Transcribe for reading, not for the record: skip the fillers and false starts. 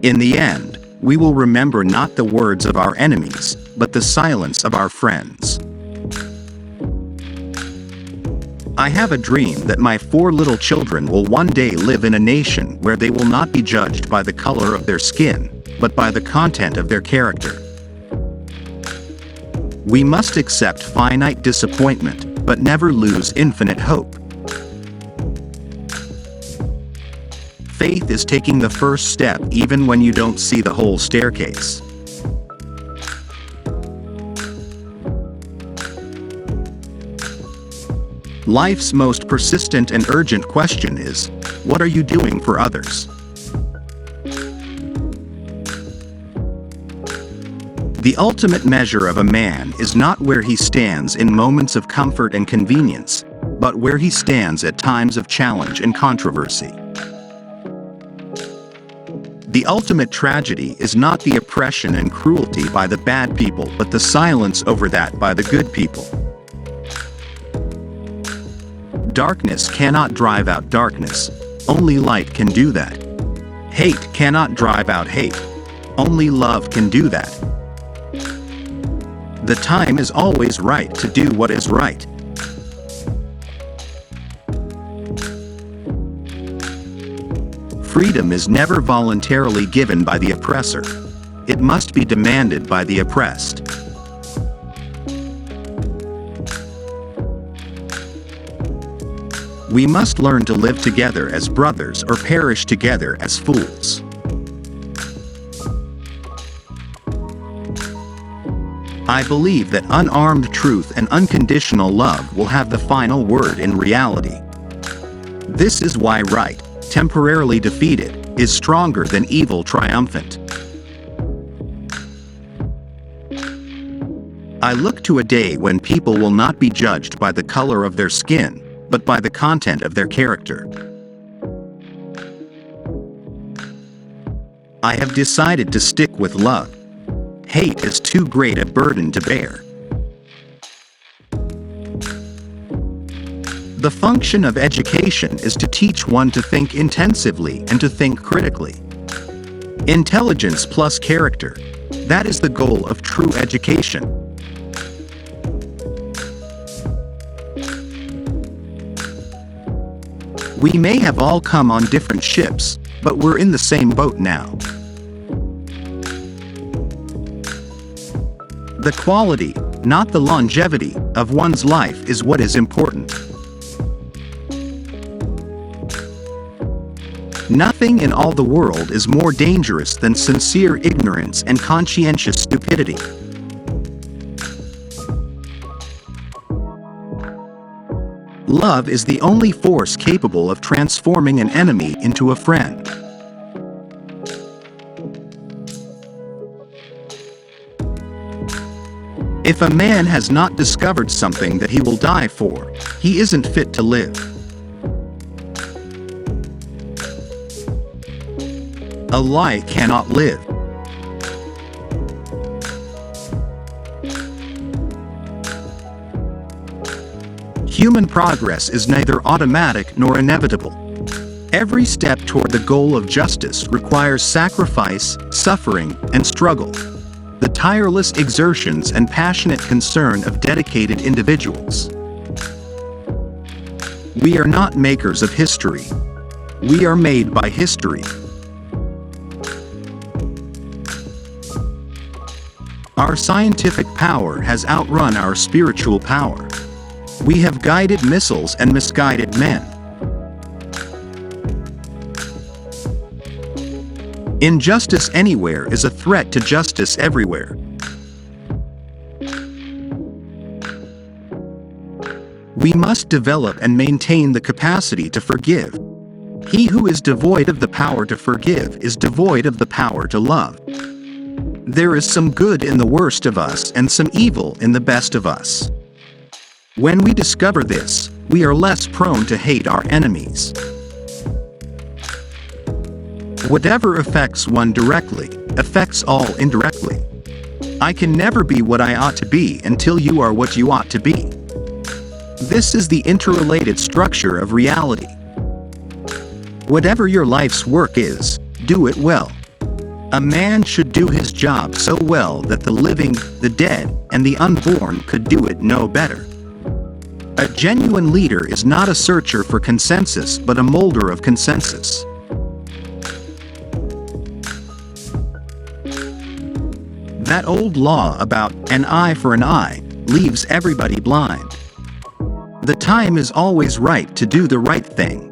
In the end, we will remember not the words of our enemies, but the silence of our friends. I have a dream that my 4 little children will one day live in a nation where they will not be judged by the color of their skin, but by the content of their character. We must accept finite disappointment, but never lose infinite hope. Faith is taking the first step even when you don't see the whole staircase. Life's most persistent and urgent question is, what are you doing for others? The ultimate measure of a man is not where he stands in moments of comfort and convenience, but where he stands at times of challenge and controversy. The ultimate tragedy is not the oppression and cruelty by the bad people, but the silence over that by the good people. Darkness cannot drive out darkness, only light can do that. Hate cannot drive out hate, only love can do that. The time is always right to do what is right. Freedom is never voluntarily given by the oppressor. It must be demanded by the oppressed. We must learn to live together as brothers or perish together as fools. I believe that unarmed truth and unconditional love will have the final word in reality. This is why right, temporarily defeated, is stronger than evil triumphant. I look to a day when people will not be judged by the color of their skin, but by the content of their character. I have decided to stick with love. Hate is too great a burden to bear. The function of education is to teach one to think intensively and to think critically. Intelligence plus character, that is the goal of true education. We may have all come on different ships, but we're in the same boat now. The quality, not the longevity, of one's life is what is important. Nothing in all the world is more dangerous than sincere ignorance and conscientious stupidity. Love is the only force capable of transforming an enemy into a friend. If a man has not discovered something that he will die for, he isn't fit to live. A lie cannot live. Human progress is neither automatic nor inevitable. Every step toward the goal of justice requires sacrifice, suffering, and struggle. The tireless exertions and passionate concern of dedicated individuals. We are not makers of history. We are made by history. Our scientific power has outrun our spiritual power. We have guided missiles and misguided men. Injustice anywhere is a threat to justice everywhere. We must develop and maintain the capacity to forgive. He who is devoid of the power to forgive is devoid of the power to love. There is some good in the worst of us and some evil in the best of us. When we discover this, we are less prone to hate our enemies. Whatever affects one directly, affects all indirectly. I can never be what I ought to be until you are what you ought to be. This is the interrelated structure of reality. Whatever your life's work is, do it well. A man should do his job so well that the living, the dead, and the unborn could do it no better. A genuine leader is not a searcher for consensus but a molder of consensus. That old law about an eye for an eye leaves everybody blind. The time is always right to do the right thing.